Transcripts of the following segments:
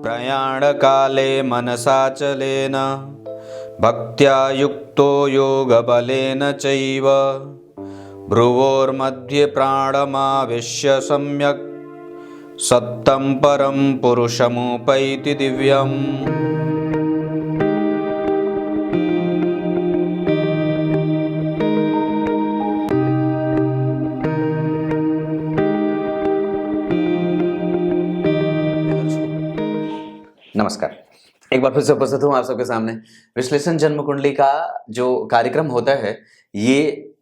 प्रयाणकाले मनसाचलेन भक्त्या युक्तो योगबलेन चैव भ्रुवोर्मध्ये प्राणमाविश्य सम्यक् सत्तं परं पुरुषमुपैति दिव्यम्। नमस्कार, एक बार फिर से उपस्थित हूं आप सबके सामने। विश्लेषण जन्म कुंडली का जो कार्यक्रम होता है, ये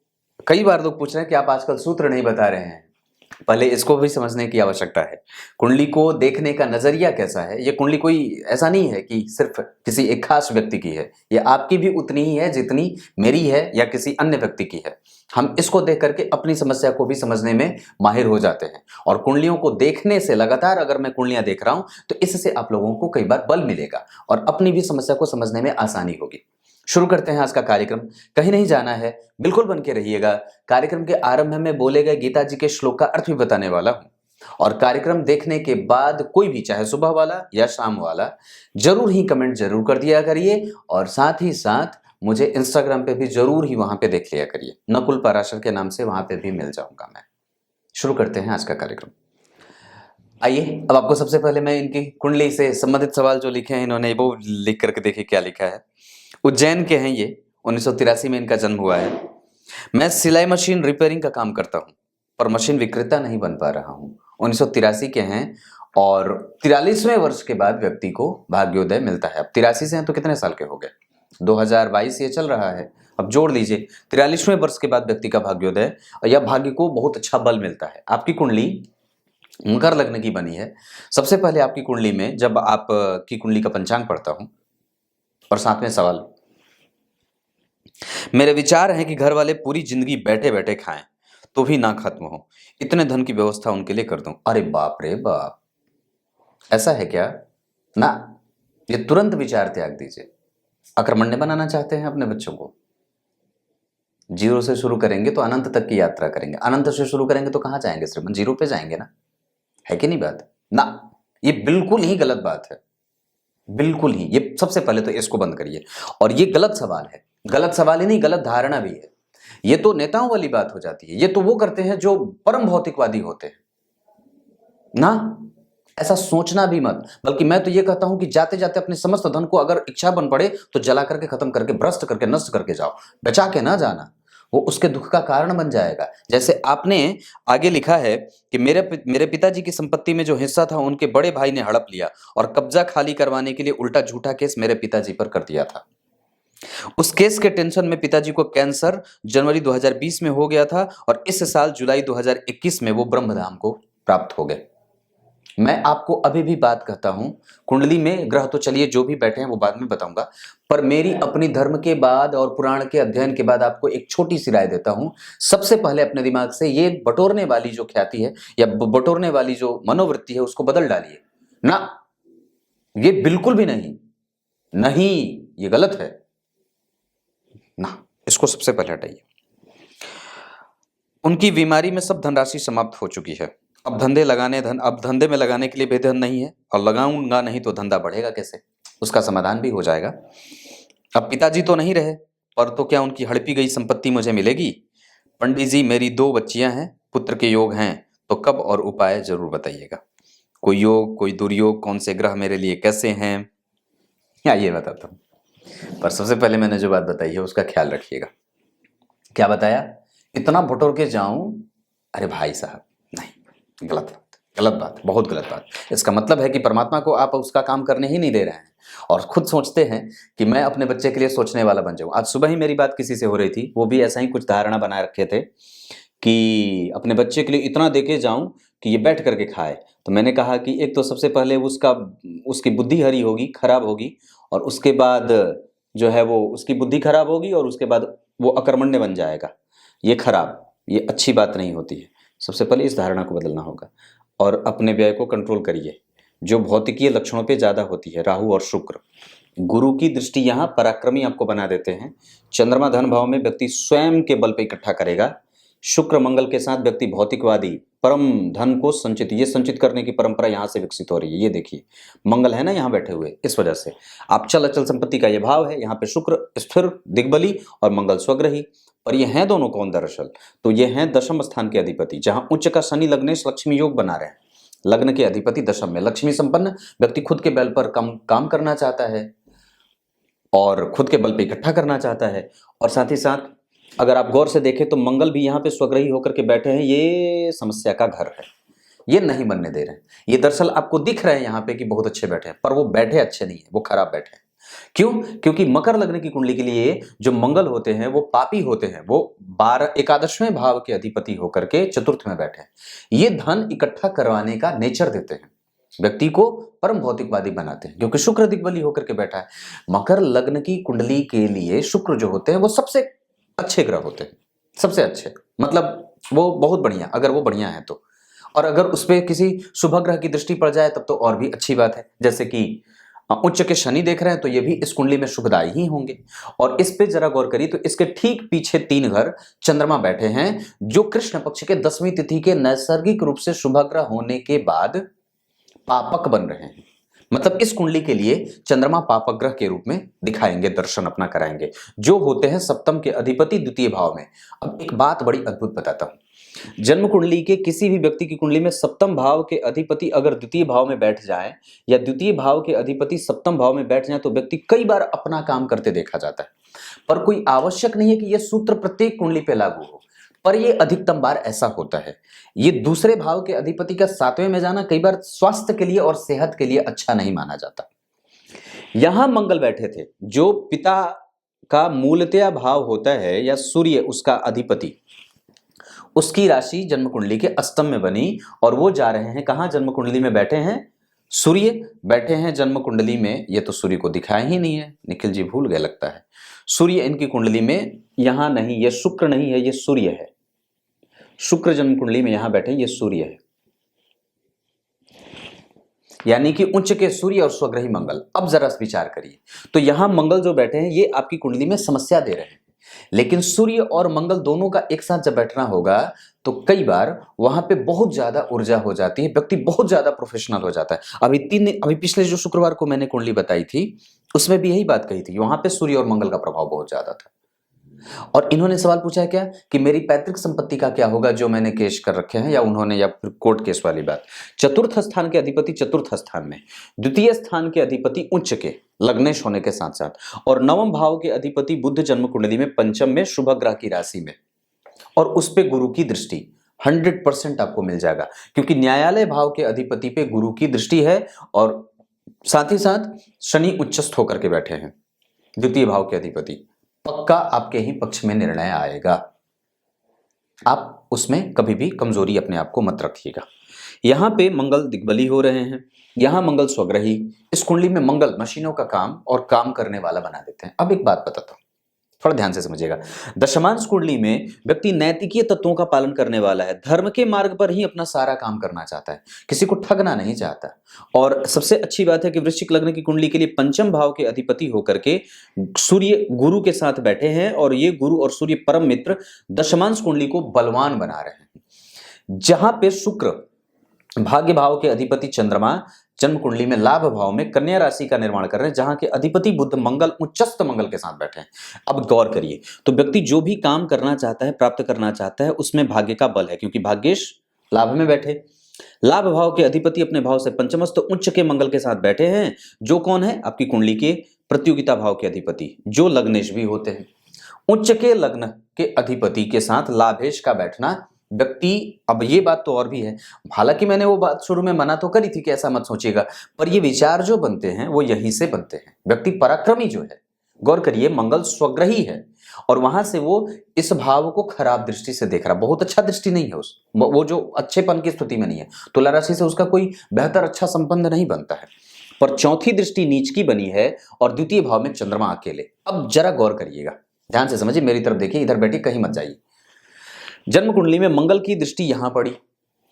कई बार लोग पूछ रहे हैं कि आप आजकल सूत्र नहीं बता रहे हैं। पहले इसको भी समझने की आवश्यकता है। कुंडली को देखने का नजरिया कैसा है। ये कुंडली कोई ऐसा नहीं है कि सिर्फ किसी एक खास व्यक्ति की है, ये आपकी भी उतनी ही है जितनी मेरी है या किसी अन्य व्यक्ति की है। हम इसको देख करके अपनी समस्या को भी समझने में माहिर हो जाते हैं, और कुंडलियों को देखने से लगातार अगर मैं कुंडलियां देख रहा हूं तो इससे आप लोगों को कई बार बल मिलेगा और अपनी भी समस्या को समझने में आसानी होगी। शुरू करते हैं आज का कार्यक्रम। कहीं नहीं जाना है, बिल्कुल बन के रहिएगा। कार्यक्रम के आरंभ में बोले गए गीता जी के श्लोक का अर्थ भी बताने वाला हूं, और कार्यक्रम देखने के बाद कोई भी, चाहे सुबह वाला या शाम वाला, जरूर ही कमेंट जरूर कर दिया करिए, और साथ ही साथ मुझे इंस्टाग्राम पे भी जरूर ही वहां पे देख लिया करिए। नकुल पराशर के नाम से वहां पे भी मिल जाऊंगा मैं। शुरू करते हैं आज का कार्यक्रम। आइए, अब आपको सबसे पहले मैं इनकी कुंडली से संबंधित सवाल जो लिखे हैं इन्होंने, वो लिख करके देखिए क्या लिखा है। उज्जैन के हैं ये, 1983 में इनका जन्म हुआ है। मैं सिलाई मशीन रिपेयरिंग का काम करता हूं, पर मशीन विक्रेता नहीं बन पा रहा हूं। 1983 के हैं, और 43वें वर्ष के बाद व्यक्ति को भाग्योदय मिलता है। अब 83 से हैं तो कितने साल के हो गए? 2022 ये चल रहा है, अब जोड़ लीजिए। 43वें वर्ष के बाद व्यक्ति का भाग्योदय या भाग्य को बहुत अच्छा बल मिलता है। आपकी कुंडली मकर लग्न की बनी है। सबसे पहले आपकी कुंडली में जब आप की कुंडली का पंचांग पढ़ता हूं, और साथ में सवाल, मेरे विचार हैं कि घर वाले पूरी जिंदगी बैठे बैठे खाएं तो भी ना खत्म हो, इतने धन की व्यवस्था उनके लिए कर दूं। अरे बाप रे बाप, ऐसा है क्या? ना, ये तुरंत विचार त्याग दीजिए। अकर्मण्य बनाना चाहते हैं अपने बच्चों को? जीरो से शुरू करेंगे तो अनंत तक की यात्रा करेंगे, अनंत से शुरू करेंगे तो कहां जाएंगे? श्रीमान, जीरो पे जाएंगे ना, है कि नहीं बात? ना, ये बिल्कुल ही गलत बात है, बिल्कुल ही। ये सबसे पहले तो इसको बंद करिए। और ये गलत सवाल है, गलत सवाल ही नहीं, गलत धारणा भी है। ये तो नेताओं वाली बात हो जाती है। ये तो वो करते हैं जो परम भौतिकवादी होते हैं ना। ऐसा सोचना भी मत। बल्कि मैं तो ये कहता हूं कि जाते जाते अपने समस्त धन को अगर इच्छा बन पड़े तो जला करके, खत्म करके, भ्रष्ट करके, नष्ट करके जाओ, बचा के ना जाना। वो उसके दुख का कारण बन जाएगा। जैसे आपने आगे लिखा है कि मेरे पिताजी की संपत्ति में जो हिस्सा था उनके बड़े भाई ने हड़प लिया और कब्जा खाली करवाने के लिए उल्टा झूठा केस मेरे पिताजी पर कर दिया था। उस केस के टेंशन में पिताजी को कैंसर जनवरी 2020 में हो गया था, और इस साल जुलाई 2021 में वो ब्रह्मधाम को प्राप्त हो गए। मैं आपको अभी भी बात कहता हूं, कुंडली में ग्रह तो चलिए जो भी बैठे हैं वो बाद में बताऊंगा, पर मेरी अपनी धर्म के बाद और पुराण के अध्ययन के बाद आपको एक छोटी सी राय देता हूं। सबसे पहले अपने दिमाग से ये बटोरने वाली जो ख्याति है या बटोरने वाली जो मनोवृत्ति है उसको बदल डालिए ना। ये बिल्कुल भी नहीं, नहीं, ये गलत है ना। इसको सबसे पहले हटाइए। उनकी बीमारी में सब धनराशि समाप्त हो चुकी है। अब धंधे में लगाने के लिए भी धन नहीं है, और लगाऊंगा नहीं तो धंधा बढ़ेगा कैसे? उसका समाधान भी हो जाएगा। अब पिताजी तो नहीं रहे, पर तो क्या उनकी हड़पी गई संपत्ति मुझे मिलेगी? पंडित जी, मेरी 2 बच्चियां हैं, पुत्र के योग हैं, तो कब और उपाय जरूर बताइएगा। कोई योग, कोई दुर्योग, कौन से ग्रह मेरे लिए कैसे हैं, या ये बताता हूँ। पर सबसे पहले मैंने जो बात बताई है उसका ख्याल रखिएगा। क्या बताया? इतना बटोर के जाऊं? अरे भाई साहब, नहीं, गलत बात, गलत बात, बहुत गलत बात। इसका मतलब है कि परमात्मा को आप उसका काम करने ही नहीं दे रहे हैं, और खुद सोचते हैं कि मैं अपने बच्चे के लिए सोचने वाला बन जाऊं। आज सुबह ही मेरी बात किसी से हो रही थी, वो भी ऐसा ही कुछ धारणा बना रखे थे कि अपने बच्चे के लिए इतना दे के जाऊं कि ये बैठ करके खाए। तो मैंने कहा कि एक तो सबसे पहले उसकी बुद्धि हरी होगी, खराब होगी, और उसके बाद जो है वो उसकी बुद्धि खराब होगी, और उसके बाद वो अकर्मण्य बन जाएगा। ये खराब, ये अच्छी बात नहीं होती है। सबसे पहले इस धारणा को बदलना होगा, और अपने व्यय को कंट्रोल करिए। जो भौतिकीय लक्षणों पे ज्यादा होती है, राहु और शुक्र, गुरु की दृष्टि यहाँ पराक्रमी आपको बना देते हैं। चंद्रमा धन भाव में व्यक्ति स्वयं के बल पे इकट्ठा करेगा। शुक्र मंगल के साथ व्यक्ति भौतिकवादी, परम धन को संचित, ये संचित करने की परंपरा यहाँ से विकसित हो रही है। ये देखिए मंगल है ना यहाँ बैठे हुए, इस वजह से आप चल अचल संपत्ति का ये भाव है। यहाँ पे शुक्र स्थिर दिग्बली और मंगल स्वग्रही, पर ये हैं दोनों कौन दरअसल, तो ये हैं दशम स्थान के अधिपति। जहां उच्च का शनि लग्नेश लक्ष्मी योग बना रहे हैं, लग्न के अधिपति दशम में, लक्ष्मी संपन्न व्यक्ति खुद के बल पर काम करना चाहता है और खुद के बल पे इकट्ठा करना चाहता है। और साथ ही साथ अगर आप गौर से देखें तो मंगल भी यहाँ पे स्वग्रही होकर के बैठे हैं, ये समस्या का घर है, ये नहीं बनने दे रहे हैं। ये दरअसल आपको दिख रहे हैं यहाँ पे कि बहुत अच्छे बैठे हैं, पर वो बैठे अच्छे नहीं है, वो खराब बैठे हैं। क्यों? क्योंकि मकर लग्न की कुंडली के लिए जो मंगल होते हैं वो पापी होते हैं, वो 11वें भाव के अधिपति होकर के चतुर्थ में बैठे हैं। ये धन इकट्ठा करवाने का नेचर देते हैं, व्यक्ति को परम भौतिकवादी बनाते हैं, क्योंकि शुक्र दिग्बली होकर के बैठा है। मकर लग्न की कुंडली के लिए शुक्र जो होते हैं वो सबसे अच्छे ग्रह होते हैं, सबसे अच्छे, मतलब वो बहुत बढ़िया, अगर वो बढ़िया है तो। और अगर उस पर किसी शुभ ग्रह की दृष्टि पड़ जाए तब तो और भी अच्छी बात है। जैसे कि उच्च के शनि देख रहे हैं तो ये भी इस कुंडली में शुभदायी ही होंगे। और इस पे जरा गौर करिए तो इसके ठीक पीछे 3 घर चंद्रमा बैठे हैं, जो कृष्ण पक्ष के 10वीं तिथि के नैसर्गिक रूप से शुभ ग्रह होने के बाद पापक बन रहे हैं। मतलब इस कुंडली के लिए चंद्रमा पापक ग्रह के रूप में दिखाएंगे, दर्शन अपना कराएंगे, जो होते हैं सप्तम के अधिपति द्वितीय भाव में। अब एक बात बड़ी अद्भुत बताता हूं, जन्म कुंडली के किसी भी व्यक्ति की कुंडली में सप्तम भाव के अधिपति अगर द्वितीय भाव में बैठ जाए या द्वितीय भाव के अधिपति सप्तम भाव में बैठ जाए तो व्यक्ति कई बार अपना काम करते देखा जाता है। पर कोई आवश्यक नहीं है कि यह सूत्र प्रत्येक कुंडली पे लागू हो, पर यह अधिकतम बार ऐसा होता है। ये दूसरे भाव के अधिपति का 7वें में जाना कई बार स्वास्थ्य के लिए और सेहत के लिए अच्छा नहीं माना जाता। यहां मंगल बैठे थे, जो पिता का मूलतया भाव होता है या सूर्य उसका अधिपति, उसकी राशि जन्म कुंडली के अष्टम में बनी और वो जा रहे हैं कहां, जन्म कुंडली में बैठे हैं, सूर्य बैठे हैं जन्म कुंडली में। ये तो सूर्य को दिखाया ही नहीं है, निखिल जी भूल गए लगता है। सूर्य इनकी कुंडली में यहां नहीं, ये शुक्र नहीं है, ये सूर्य है। शुक्र जन्म कुंडली में यहां बैठे, ये सूर्य है, यानी कि उच्च के सूर्य और स्वग्रही मंगल। अब जरा विचार करिए तो यहां मंगल जो बैठे हैं ये आपकी कुंडली में समस्या दे रहे हैं, लेकिन सूर्य और मंगल दोनों का एक साथ जब बैठना होगा तो कई बार वहां पे बहुत ज्यादा ऊर्जा हो जाती है, व्यक्ति बहुत ज्यादा प्रोफेशनल हो जाता है। अभी पिछले जो शुक्रवार को मैंने कुंडली बताई थी उसमें भी यही बात कही थी, वहां पे सूर्य और मंगल का प्रभाव बहुत ज्यादा था। और इन्होंने सवाल पूछा है क्या कि मेरी पैतृक संपत्ति का क्या होगा जो मैंने केस कर रखे हैं, या उन्होंने, या फिर कोर्ट केस वाली बात। चतुर्थ स्थान के अधिपति चतुर्थ स्थान में, द्वितीय स्थान के अधिपति उच्च के लग्नेश होने के साथ साथ, और नवम भाव के अधिपति बुध जन्म कुंडली में पंचम में शुभ ग्रह की राशि में, और उस पे गुरु की दृष्टि 100% आपको मिल जाएगा, क्योंकि न्यायालय भाव के अधिपति पे गुरु की दृष्टि है और साथ ही साथ शनि उच्चस्थ होकर के बैठे हैं द्वितीय भाव के अधिपति। पक्का आपके ही पक्ष में निर्णय आएगा, आप उसमें कभी भी कमजोरी अपने आप को मत रखिएगा। यहां पे मंगल दिग्बली हो रहे हैं, यहां मंगल स्वग्रही, इस कुंडली में मंगल मशीनों का काम और काम करने वाला बना देते हैं। अब एक बात बताता हूं, थोड़ा ध्यान से समझिएगा। दशमांश कुंडली में व्यक्ति नैतिकीय तत्वों का पालन करने वाला है, धर्म के मार्ग पर ही अपना सारा काम करना चाहता है, किसी को ठगना नहीं चाहता। और सबसे अच्छी बात है कि वृश्चिक लग्न की कुंडली के लिए पंचम भाव के अधिपति होकर के सूर्य गुरु के साथ बैठे हैं, और ये गुरु और सूर्य परम मित्र दशमांश कुंडली को बलवान बना रहे हैं। जहां पे शुक्र भाग्य भाव के अधिपति चंद्रमा जन्म कुंडली में लाभ भाव में कन्या राशि का निर्माण कर रहे हैं, जहां के अधिपति बुध मंगल उच्चस्थ मंगल के साथ बैठे हैं। अब गौर करिए तो व्यक्ति जो भी काम करना चाहता है, प्राप्त करना चाहता है, उसमें भाग्य का बल है, क्योंकि भाग्येश लाभ में बैठे, लाभ भाव के अधिपति अपने भाव से पंचमस्थ उच्च के मंगल के साथ बैठे हैं, जो कौन है आपकी कुंडली के प्रतियोगिता भाव के अधिपति, जो लग्नेश भी होते हैं। उच्च के लग्न के अधिपति के साथ लाभेश का बैठना व्यक्ति, अब ये बात तो और भी है, हालांकि मैंने वो बात शुरू में मना तो करी थी कि ऐसा मत सोचिएगा, पर ये विचार जो बनते हैं वो यहीं से बनते हैं। व्यक्ति पराक्रमी जो है, गौर करिए मंगल स्वग्रही है और वहां से वो इस भाव को खराब दृष्टि से देख रहा, बहुत अच्छा दृष्टि नहीं है वो जो अच्छेपन की स्थिति में नहीं है, तुला राशि से उसका कोई बेहतर अच्छा संबंध नहीं बनता है, पर चौथी दृष्टि नीच की बनी है और द्वितीय भाव में चंद्रमा अकेले। अब जरा गौर करिएगा, ध्यान से समझिए, मेरी तरफ देखिए, इधर बैठे कहीं मत जाइए। जन्म कुंडली में मंगल की दृष्टि यहां पड़ी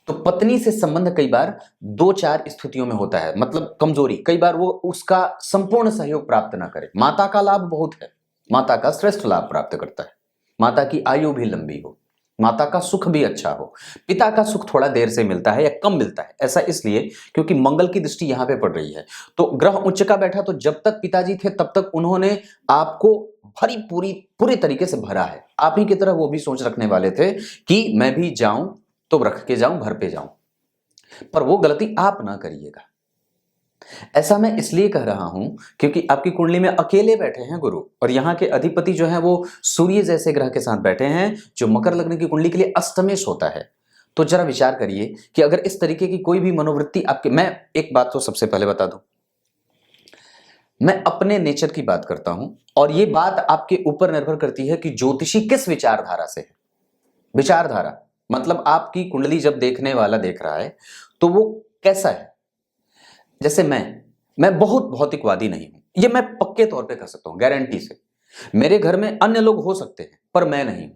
तो पत्नी से संबंध कई बार 2-4 स्थितियों में होता है, मतलब कमजोरी, कई बार वो उसका संपूर्ण सहयोग प्राप्त ना करे। माता का लाभ बहुत है, माता का श्रेष्ठ लाभ प्राप्त करता है, माता की आयु भी लंबी हो, माता का सुख भी अच्छा हो। पिता का सुख थोड़ा देर से मिलता है या कम मिलता है, ऐसा इसलिए क्योंकि मंगल की दृष्टि यहां पे पड़ रही है। तो ग्रह उच्च का बैठा, तो जब तक पिताजी थे तब तक उन्होंने आपको भरी पूरी तरीके से भरा है। आप ही की तरह वो भी सोच रखने वाले थे कि मैं भी जाऊं तो रख के जाऊं, भर पे जाऊं, पर वो गलती आप ना करिएगा। ऐसा मैं इसलिए कह रहा हूं क्योंकि आपकी कुंडली में अकेले बैठे हैं गुरु, और यहाँ के अधिपति जो है वो सूर्य जैसे ग्रह के साथ बैठे हैं, जो मकर लग्न की कुंडली के लिए अष्टमेश होता है। तो जरा विचार करिए कि अगर इस तरीके की कोई भी मनोवृत्ति आपके, मैं एक बात तो सबसे पहले बता दूं, मैं अपने नेचर की बात करता हूं, और ये बात आपके ऊपर निर्भर करती है कि ज्योतिषी किस विचारधारा से है। विचारधारा मतलब आपकी कुंडली जब देखने वाला देख रहा है तो वो कैसा है। जैसे मैं बहुत भौतिकवादी नहीं हूं, ये मैं पक्के तौर पे कह सकता हूं, गारंटी से। मेरे घर में अन्य लोग हो सकते हैं पर मैं नहीं हूं।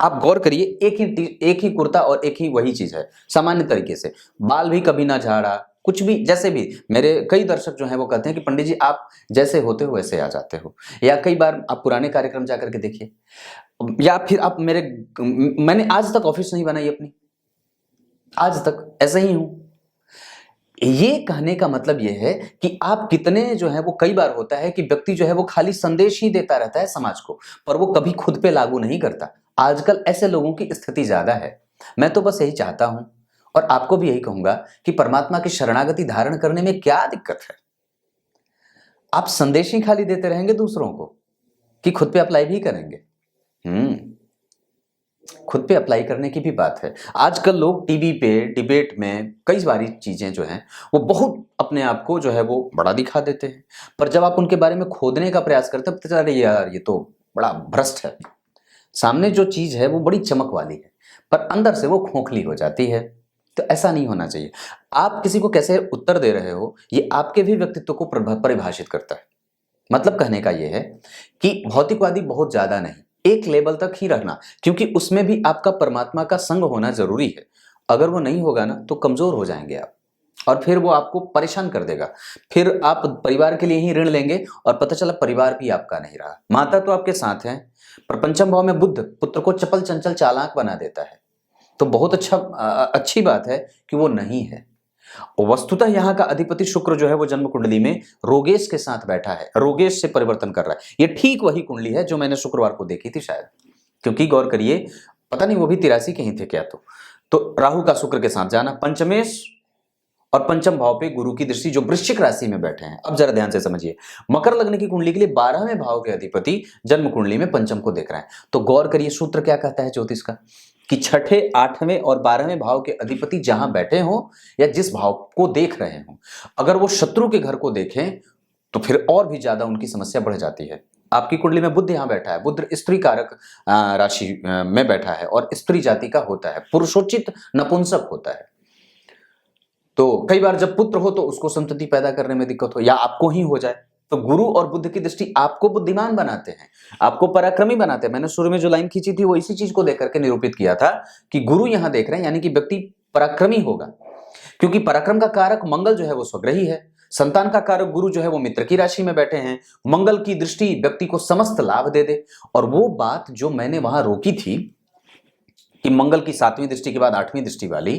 आप गौर करिए, एक ही कुर्ता और एक ही वही चीज है, सामान्य तरीके से, बाल भी कभी ना झाड़ा, कुछ भी, जैसे भी। मेरे कई दर्शक जो हैं वो कहते हैं कि पंडित जी आप जैसे होते हो वैसे आ जाते हो। या कई बार आप पुराने कार्यक्रम जा करके देखिए, या फिर आप मैंने आज तक ऑफिस नहीं बनाई अपनी, आज तक ऐसे ही हूं। ये कहने का मतलब ये है कि आप कितने जो है वो, कई बार होता है कि व्यक्ति जो है वो खाली संदेश ही देता रहता है समाज को, पर वो कभी खुद पे लागू नहीं करता। आजकल ऐसे लोगों की स्थिति ज्यादा है। मैं तो बस यही चाहता हूं, और आपको भी यही कहूंगा कि परमात्मा की शरणागति धारण करने में क्या दिक्कत है। आप संदेश ही खाली देते रहेंगे दूसरों को कि खुद पे अप्लाई भी करेंगे। खुद पे अप्लाई करने की भी बात है। आजकल लोग टीवी पे डिबेट में कई सारी चीजें जो हैं वो बहुत अपने आप को जो है वो बड़ा दिखा देते हैं, पर जब आप उनके बारे में खोदने का प्रयास करते हैं पता चला अरे यार ये तो बड़ा भ्रष्ट है। सामने जो चीज है वो बड़ी चमक वाली है, पर अंदर से वो खोखली हो जाती है। तो ऐसा नहीं होना चाहिए। आप किसी को कैसे उत्तर दे रहे हो ये आपके भी व्यक्तित्व को परिभाषित करता है। मतलब कहने का यह है कि भौतिकवादी बहुत ज्यादा नहीं, एक लेवल तक ही रखना, क्योंकि उसमें भी आपका परमात्मा का संग होना जरूरी है। अगर वो नहीं होगा ना तो कमजोर हो जाएंगे आप, और फिर वो आपको परेशान कर देगा। फिर आप परिवार के लिए ही ऋण लेंगे और पता चला परिवार भी आपका नहीं रहा। माता तो आपके साथ है, पर पंचम भाव में बुध पुत्र को चपल चंचल चालाक बना देता है। तो बहुत अच्छी बात है कि वो नहीं है। वस्तुतः यहाँ का अधिपति शुक्र जो है वो जन्म कुंडली में रोगेश के साथ बैठा है, रोगेश से परिवर्तन कर रहा है। ये ठीक वही कुंडली है जो मैंने शुक्रवार को देखी थी शायद, क्योंकि गौर करिए, पता नहीं वो भी 83 के ही थे क्या। तो राहु का शुक्र के साथ जाना, पंचमेश और पंचम भाव पे गुरु की दृष्टि, जो वृश्चिक राशि में बैठे हैं। अब जरा ध्यान से समझिए, मकर लग्न की कुंडली के लिए 12वें भाव के अधिपति जन्म कुंडली में पंचम को देख रहे हैं। तो गौर करिए सूत्र क्या कहता है ज्योतिष का, कि छठे, 8वें और 12वें भाव के अधिपति जहां बैठे हो या जिस भाव को देख रहे हो, अगर वो शत्रु के घर को देखें तो फिर और भी ज्यादा उनकी समस्या बढ़ जाती है। आपकी कुंडली में बुध यहां बैठा है, बुध स्त्री कारक राशि में बैठा है और स्त्री जाति का होता है, पुरुषोचित नपुंसक होता है। तो कई बार जब पुत्र हो तो उसको संतति पैदा करने में दिक्कत हो, या आपको ही हो जाए, तो गुरु और बुध की दृष्टि आपको बुद्धिमान बनाते हैं, आपको पराक्रमी बनाते हैं। मैंने शुरू में जो लाइन खींची थी वो इसी चीज को देख करके निरूपित किया था कि गुरु यहां देख रहे हैं, यानी कि व्यक्ति पराक्रमी होगा, क्योंकि पराक्रम का कारक मंगल जो है वो स्वग्रही है। संतान का कारक गुरु जो है वो मित्र की राशि में बैठे हैं। मंगल की दृष्टि व्यक्ति को समस्त लाभ दे दे। और वो बात जो मैंने वहां रोकी थी कि मंगल की 7वीं दृष्टि के बाद 8वीं दृष्टि वाली,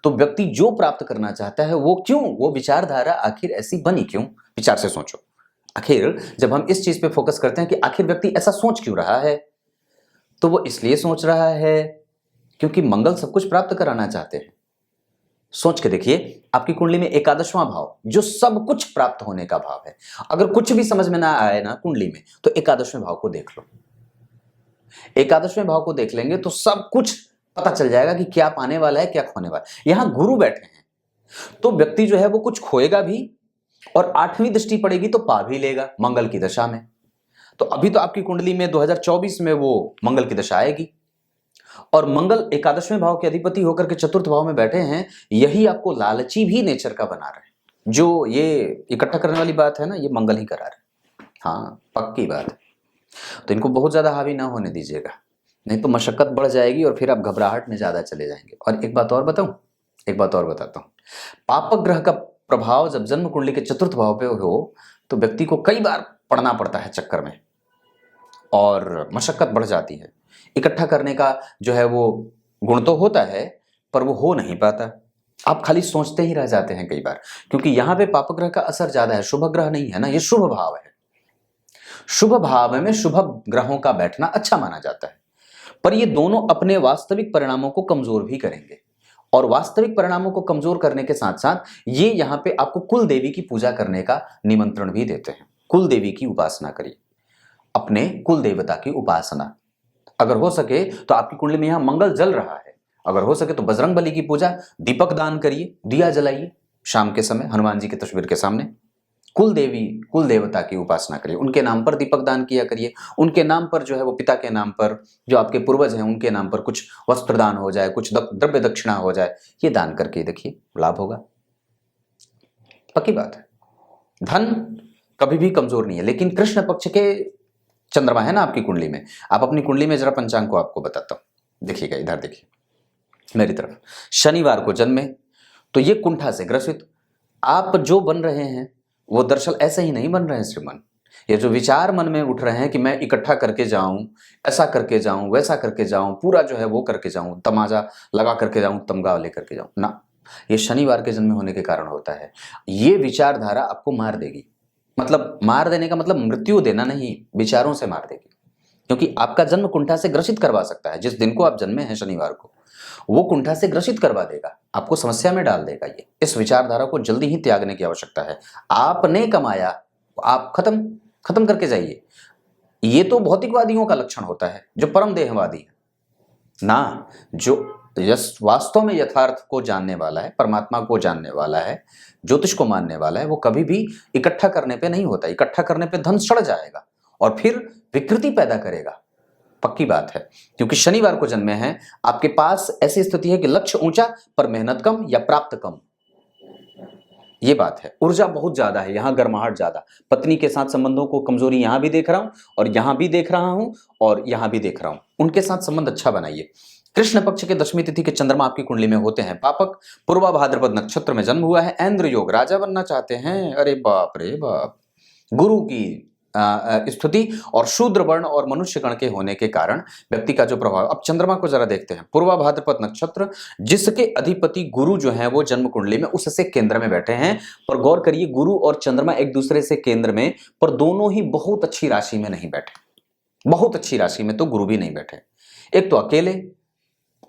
तो व्यक्ति जो प्राप्त करना चाहता है वो क्यों, वो विचारधारा आखिर ऐसी बनी क्यों? विचार से सोचो। आखिर जब हम इस चीज पे फोकस करते हैं कि आखिर व्यक्ति ऐसा सोच क्यों रहा है, तो वो इसलिए सोच रहा है क्योंकि मंगल सब कुछ प्राप्त कराना चाहते हैं। सोच के देखिए, आपकी कुंडली में 11वां भाव जो सब कुछ प्राप्त होने का भाव है। अगर कुछ भी समझ में ना आए ना कुंडली में, तो 11वें भाव को देख लो। 11वें भाव को देख लेंगे तो सब कुछ पता चल जाएगा कि क्या पाने वाला है, क्या खोने वाला है। यहां गुरु बैठे हैं तो व्यक्ति जो है वो कुछ खोएगा भी, और 8वीं दृष्टि पड़ेगी तो पा भी लेगा मंगल की दशा में। तो अभी तो आपकी कुंडली में 2024 में वो मंगल की दशा आएगी, और मंगल 11वें भाव के अधिपति होकर के चतुर्थ भाव में बैठे हैं। यही आपको लालची भी नेचर का बना रहे हैं। जो ये इकट्ठा करने वाली बात है ना, ये मंगल ही करा रहे। हाँ, पक्की बात है। तो इनको बहुत ज्यादा हावी ना होने दीजिएगा, नहीं तो मशक्कत बढ़ जाएगी और फिर आप घबराहट में ज्यादा चले जाएंगे। और एक बात और बताऊं, एक बात और बताता हूं, पापक ग्रह का प्रभाव जब जन्म कुंडली के चतुर्थ भाव पे हो तो व्यक्ति को कई बार पड़ना पड़ता है चक्कर में और मशक्कत बढ़ जाती है। इकट्ठा करने का जो है वो गुण तो होता है, पर वो हो नहीं पाता। आप खाली सोचते ही रह जाते हैं कई बार, क्योंकि यहाँ पे पाप ग्रह का असर ज्यादा है, शुभ ग्रह नहीं है ना, ये शुभ भाव है। शुभ भाव में शुभ ग्रहों का बैठना अच्छा माना जाता है, पर ये दोनों अपने वास्तविक परिणामों को कमजोर भी करेंगे। और वास्तविक परिणामों को कमजोर करने के साथ साथ ये यहाँ पे आपको कुल देवी की पूजा करने का निमंत्रण भी देते हैं। कुल देवी की उपासना करिए, अपने कुल देवता की उपासना। अगर हो सके तो आपकी कुंडली में यहाँ मंगल जल रहा है, अगर हो सके तो बजरंग बली की पूजा, दीपक दान करिए, दिया जलाइए शाम के समय हनुमान जी की तस्वीर के सामने। कुल देवी कुल देवता की उपासना करिए, उनके नाम पर दीपक दान किया करिए, उनके नाम पर जो है वो पिता के नाम पर, जो आपके पूर्वज हैं उनके नाम पर कुछ वस्त्र दान हो जाए, कुछ द्रव्य दक्षिणा हो जाए, ये दान करके देखिए लाभ होगा। पक्की बात है। धन कभी भी कमजोर नहीं है, लेकिन कृष्ण पक्ष के चंद्रमा है ना आपकी कुंडली में। आप अपनी कुंडली में जरा पंचांग को आपको बताता हूं, देखिएगा इधर देखिए मेरी तरफ। शनिवार को जन्मे तो ये कुंठा से ग्रसित। आप जो बन रहे हैं वो दरअसल ऐसे ही नहीं बन रहे हैं श्रीमान। ये जो विचार मन में उठ रहे हैं कि मैं इकट्ठा करके जाऊं, ऐसा करके जाऊं, वैसा करके जाऊं, पूरा जो है वो करके जाऊं, तमाजा लगा करके जाऊं, तमगा लेकर के जाऊं ना, ये शनिवार के जन्म होने के कारण होता है। ये विचारधारा आपको मार देगी। मतलब मार देने का मतलब मृत्यु देना नहीं, विचारों से मार देगी। क्योंकि आपका जन्म कुंठा से ग्रसित करवा सकता है। जिस दिन को आप जन्मे हैं शनिवार को, वो कुंठा से ग्रसित करवा देगा, आपको समस्या में डाल देगा। ये इस विचारधारा को जल्दी ही त्यागने की आवश्यकता है। आपने कमाया, आप खत्म करके जाइए। ये तो भौतिकवादियों का लक्षण होता है, जो परम देहवादी है ना, जो वास्तव में यथार्थ को जानने वाला है, परमात्मा को जानने वाला है, ज्योतिष को मानने वाला है, वो कभी भी इकट्ठा करने पे नहीं होता। इकट्ठा करने पे धन सड़ जाएगा और फिर विकृति पैदा करेगा। पक्की बात है। क्योंकि शनिवार को जन्मे हैं, आपके पास ऐसी स्थिति है कि लक्ष्य ऊंचा पर मेहनत कम या प्राप्त कम, ये बात है। ऊर्जा बहुत ज्यादा है, यहां गर्माहट ज्यादा। पत्नी के साथ संबंधों को कमजोरी यहां भी देख रहा हूं, और यहां भी देख रहा हूं, और यहां भी देख रहा हूं। उनके साथ संबंध अच्छा बनाइए। कृष्ण पक्ष के दशमी तिथि के चंद्रमा आपकी कुंडली में होते हैं पापक। पूर्वा भाद्रपद नक्षत्र में जन्म हुआ है। ऐन्द्र योग, राजा बनना चाहते हैं, अरे बाप रे बाप। गुरु की स्थिति और शूद्र वर्ण और मनुष्य गण के होने के कारण व्यक्ति का जो प्रभाव। अब चंद्रमा को जरा देखते हैं। पूर्वा भाद्रपद नक्षत्र, जिसके अधिपति गुरु जो है वो जन्म कुंडली में उससे केंद्र में बैठे हैं। पर गौर करिए, गुरु और चंद्रमा एक दूसरे से केंद्र में, पर दोनों ही बहुत अच्छी राशि में नहीं बैठे। बहुत अच्छी राशि में तो गुरु भी नहीं बैठे, एक तो अकेले,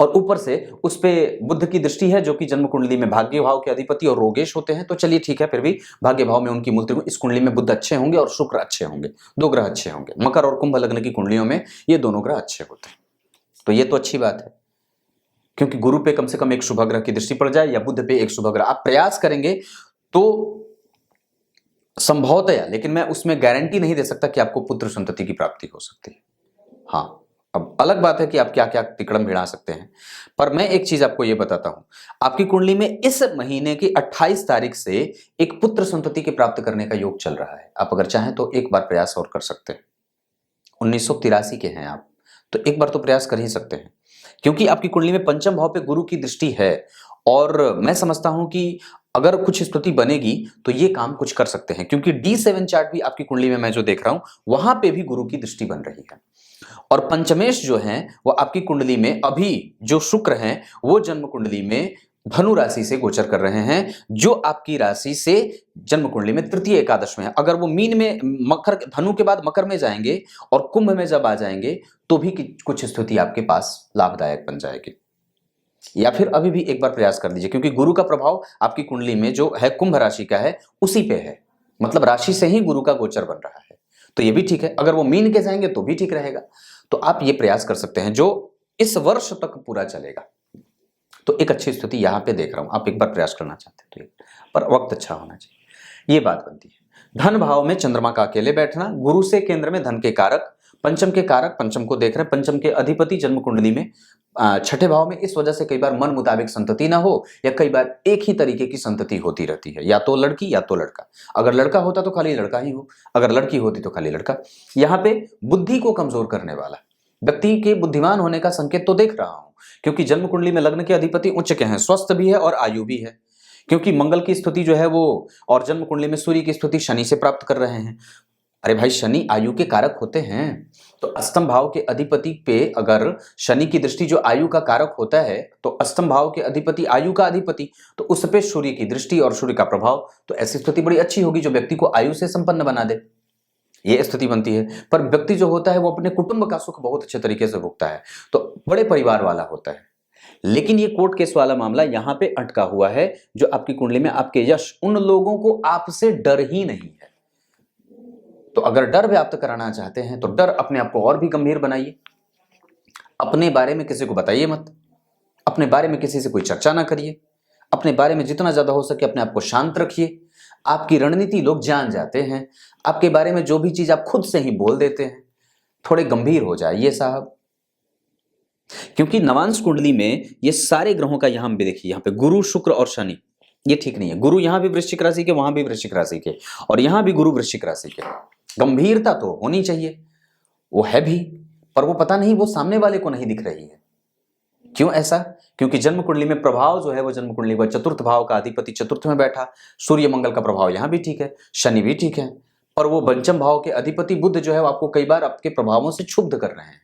और ऊपर से उस पे बुध की दृष्टि है, जो कि जन्म कुंडली में भाग्य भाव के अधिपति और रोगेश होते हैं। तो चलिए ठीक है, फिर भी भाग्य भाव में उनकी मूल त्रिकोण, इस कुंडली में बुध अच्छे होंगे और शुक्र अच्छे होंगे, दो ग्रह अच्छे होंगे। मकर और कुंभ लग्न की कुंडलियों में ये दोनों ग्रह अच्छे होते हैं, तो ये तो अच्छी बात है। क्योंकि गुरु पे कम से कम एक शुभ ग्रह की दृष्टि पड़ जाए, या बुध पे एक शुभ ग्रह, आप प्रयास करेंगे तो संभवतया, लेकिन मैं उसमें गारंटी नहीं दे सकता कि आपको पुत्र संतति की प्राप्ति हो सकती है। हाँ, अब अलग बात है कि आप क्या क्या तिकड़म भिड़ा सकते हैं, पर मैं एक चीज आपको यह बताता हूं। आपकी कुंडली में इस महीने की 28 तारीख से एक पुत्र संतति के प्राप्त करने का योग चल रहा है। आप अगर चाहें तो एक बार प्रयास और कर सकते हैं। 1983 के हैं आप, तो एक बार तो प्रयास कर ही सकते हैं। क्योंकि आपकी कुंडली में पंचम भाव पे गुरु की दृष्टि है, और मैं समझता हूं कि अगर कुछ स्थिति बनेगी तो ये काम कुछ कर सकते हैं। क्योंकि D7 चार्ट भी आपकी कुंडली में मैं जो देख रहा हूं, वहां पे भी गुरु की दृष्टि बन रही है। और पंचमेश जो है वो आपकी कुंडली में अभी जो शुक्र हैं वो जन्म कुंडली में धनु राशि से गोचर कर रहे हैं, जो आपकी राशि से जन्म कुंडली में तृतीय एकादश में है। अगर वो मीन में, मकर, धनु के बाद मकर में जाएंगे और कुंभ में जब आ जाएंगे तो भी कुछ स्थिति आपके पास लाभदायक बन जाएगी। या फिर अभी भी एक बार प्रयास कर लीजिए, क्योंकि गुरु का प्रभाव आपकी कुंडली में जो है कुंभ राशि का है, उसी पे है। मतलब राशि से ही गुरु का गोचर बन रहा है, तो ये भी ठीक है। अगर वो मीन के जाएंगे तो भी ठीक रहेगा। तो आप ये प्रयास कर सकते हैं, जो इस वर्ष तक पूरा चलेगा। तो एक अच्छी स्थिति यहां पे देख रहा हूं। आप एक बार प्रयास करना चाहते हैं तो, पर वक्त अच्छा होना चाहिए, ये बात बनती है। धन भाव में चंद्रमा का अकेले बैठना, गुरु से केंद्र में धन के कारक, पंचम के कारक, पंचम को देख रहे हैं, पंचम के अधिपति जन्म कुंडली में छठे भाव में। इस वजह से कई बार मन मुताबिक संतति ना हो, या कई बार एक ही तरीके की संतति होती रहती है, या तो लड़की या तो लड़का। अगर लड़का होता तो खाली लड़का ही हो, अगर लड़की होती तो खाली लड़का। यहाँ पे बुद्धि को कमजोर करने वाला, व्यक्ति के बुद्धिमान होने का संकेत तो देख रहा हूं। क्योंकि जन्म कुंडली में लग्न के अधिपति उच्च के हैं, स्वस्थ भी है और आयु भी है। क्योंकि मंगल की स्थिति जो है वो, और जन्म कुंडली में सूर्य की स्थिति शनि से प्राप्त कर रहे हैं। अरे भाई, शनि आयु के कारक होते हैं, तो अष्टम भाव के अधिपति पे अगर शनि की दृष्टि जो आयु का कारक होता है, तो अष्टम भाव के अधिपति आयु का अधिपति, तो उस पे सूर्य की दृष्टि और सूर्य का प्रभाव, तो ऐसी स्थिति बड़ी अच्छी होगी जो व्यक्ति को आयु से संपन्न बना दे, ये स्थिति बनती है। पर व्यक्ति जो होता है वो अपने कुटुंब का सुख बहुत अच्छे तरीके से भोगता है, तो बड़े परिवार वाला होता है। लेकिन ये कोर्ट केस वाला मामला यहां पे अटका हुआ है, जो आपकी कुंडली में आपके यश, उन लोगों को आपसे डर ही नहीं है। तो अगर डर व्याप्त कराना चाहते हैं तो डर अपने आप को और भी गंभीर बनाइए। अपने बारे में किसी को बताइए मत, अपने बारे में किसी से कोई चर्चा ना करिए, अपने बारे में जितना ज्यादा हो सके अपने आप को शांत रखिए। आपकी रणनीति लोग जान जाते हैं, आपके बारे में जो भी चीज आप खुद से ही बोल देते हैं। थोड़े गंभीर हो जाइए साहब, क्योंकि नवांश कुंडली में ये सारे ग्रहों का यहां पे देखिए, यहां पे गुरु शुक्र और शनि, ये ठीक नहीं है। गुरु यहां भी वृश्चिक राशि के, वहां भी वृश्चिक राशि के, और यहां भी गुरु वृश्चिक राशि के। गंभीरता तो होनी चाहिए, वो है भी, पर वो पता नहीं वो सामने वाले को नहीं दिख रही है। क्यों ऐसा? क्योंकि जन्म कुंडली में प्रभाव जो है वो जन्म कुंडली का चतुर्थ भाव का अधिपति चतुर्थ में बैठा, सूर्य मंगल का प्रभाव यहां भी ठीक है, शनि भी ठीक है, पर वो पंचम भाव के अधिपति बुध जो है वो आपको कई बार आपके प्रभावों से क्षुब्ध कर रहे हैं।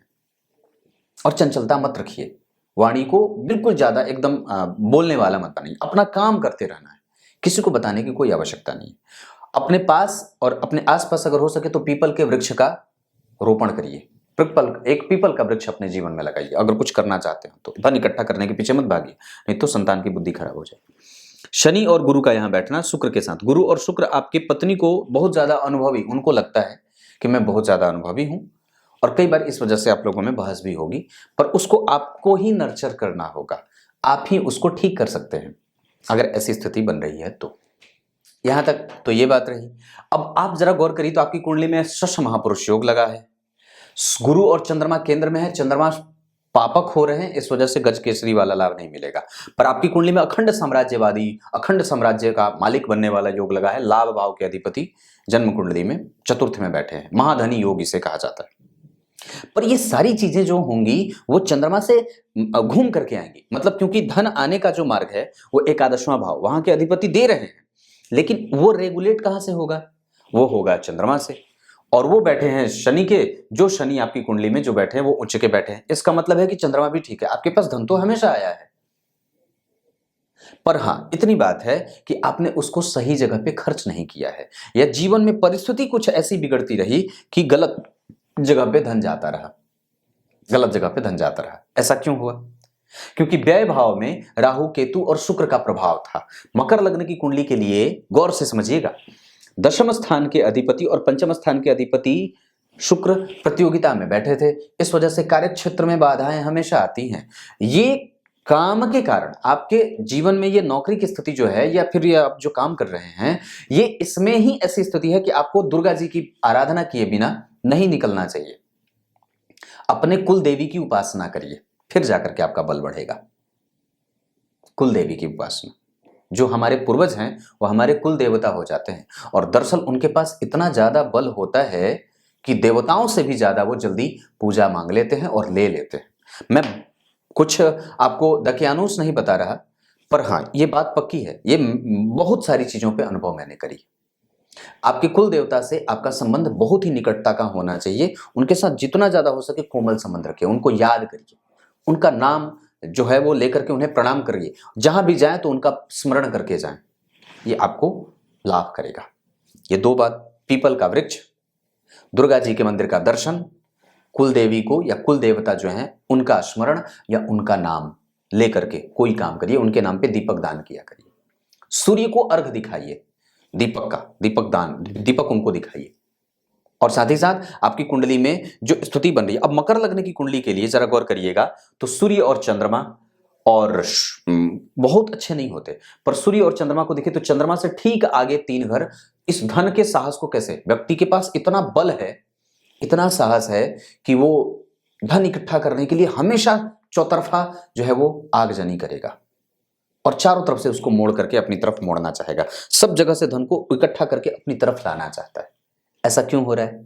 और चंचलता मत रखिए, वाणी को बिल्कुल ज्यादा एकदम बोलने वाला मत बनाइए, अपना काम करते रहना है, किसी को बताने की कोई आवश्यकता नहीं। अपने पास और अपने आसपास अगर हो सके तो पीपल के वृक्ष का रोपण करिए, एक पीपल का वृक्ष अपने जीवन में लगाइए अगर कुछ करना चाहते हो तो। धन इकट्ठा करने के पीछे मत भागिए, नहीं तो संतान की बुद्धि खराब हो जाए। शनि और गुरु का यहां बैठना शुक्र के साथ, गुरु और शुक्र आपके पत्नी को बहुत ज्यादा अनुभवी, उनको लगता है कि मैं बहुत ज्यादा अनुभवी हूं, और कई बार इस वजह से आप लोगों में बहस भी होगी, पर उसको आपको ही नर्चर करना होगा, आप ही उसको ठीक कर सकते हैं अगर ऐसी स्थिति बन रही है तो। यहां तक तो ये बात रही। अब आप जरा गौर करिए तो आपकी कुंडली में शश महापुरुष योग लगा है, गुरु और चंद्रमा केंद्र में है, चंद्रमा पापक हो रहे हैं, इस वजह से गज केसरी वाला लाभ नहीं मिलेगा। पर आपकी कुंडली में अखंड साम्राज्यवादी, अखंड साम्राज्य का मालिक बनने वाला योग लगा है, लाभ भाव के अधिपति जन्म कुंडली में चतुर्थ में बैठे हैं, महाधनी योग इसे कहा जाता है। पर ये सारी चीजें जो होंगी वो चंद्रमा से घूम करके आएंगी, मतलब क्योंकि धन आने का जो मार्ग है वो एकादशवां भाव वहां के अधिपति दे रहे हैं, लेकिन वो रेगुलेट कहां से होगा? वो होगा चंद्रमा से, और वो बैठे हैं शनि के, जो शनि आपकी कुंडली में जो बैठे हैं वो उच्च के बैठे हैं। इसका मतलब है कि चंद्रमा भी ठीक है, आपके पास धन तो हमेशा आया है, पर हां इतनी बात है कि आपने उसको सही जगह पे खर्च नहीं किया है, या जीवन में परिस्थिति कुछ ऐसी बिगड़ती रही कि गलत जगह पे धन जाता रहा, गलत जगह पे धन जाता रहा। ऐसा क्यों हुआ? क्योंकि व्यय भाव में राहु केतु और शुक्र का प्रभाव था। मकर लग्न की कुंडली के लिए गौर से समझिएगा, दशम स्थान के अधिपति और पंचम स्थान के अधिपति शुक्र प्रतियोगिता में बैठे थे, इस वजह से कार्य क्षेत्र में बाधाएं हमेशा आती हैं। ये काम के कारण आपके जीवन में ये नौकरी की स्थिति जो है, या फिर ये आप जो काम कर रहे हैं, ये इसमें ही ऐसी स्थिति है कि आपको दुर्गा जी की आराधना किए बिना नहीं निकलना चाहिए। अपने कुल देवी की उपासना करिए, फिर जाकर के आपका बल बढ़ेगा। कुल देवी की उपासना, जो हमारे पूर्वज हैं वो हमारे कुल देवता हो जाते हैं, और दरअसल उनके पास इतना ज्यादा बल होता है कि देवताओं से भी ज्यादा वो जल्दी पूजा मांग लेते हैं और ले लेते हैं। मैं कुछ आपको दकियानूस नहीं बता रहा, पर हाँ ये बात पक्की है, ये बहुत सारी चीजों पे अनुभव मैंने करी। आपके कुल देवता से आपका संबंध बहुत ही निकटता का होना चाहिए, उनके साथ जितना ज्यादा हो सके कोमल संबंध रखिए, उनको याद करिए, उनका नाम जो है वो लेकर के उन्हें प्रणाम करिए, जहां भी जाएं तो उनका स्मरण करके जाएं, ये आपको लाभ करेगा। ये दो बात, पीपल का वृक्ष, दुर्गा जी के मंदिर का दर्शन, कुल देवी को या कुल देवता जो हैं उनका स्मरण या उनका नाम लेकर के कोई काम करिए, उनके नाम पे दीपक दान किया करिए, सूर्य को अर्घ दिखाइए, दीपक दान, दीपक उनको दिखाइए। और साथ ही साथ आपकी कुंडली में जो स्थिति बन रही है, अब मकर लग्न की कुंडली के लिए जरा गौर करिएगा तो सूर्य और चंद्रमा और बहुत अच्छे नहीं होते, पर सूर्य और चंद्रमा को देखिए तो चंद्रमा से ठीक आगे 3 घर, इस धन के साहस को कैसे, व्यक्ति के पास इतना बल है, इतना साहस है कि वो धन इकट्ठा करने के लिए हमेशा चौतरफा जो है वो आगजनी करेगा और चारों तरफ से उसको मोड़ करके अपनी तरफ मोड़ना चाहेगा, सब जगह से धन को इकट्ठा करके अपनी तरफ लाना चाहता है। ऐसा क्यों हो रहा है?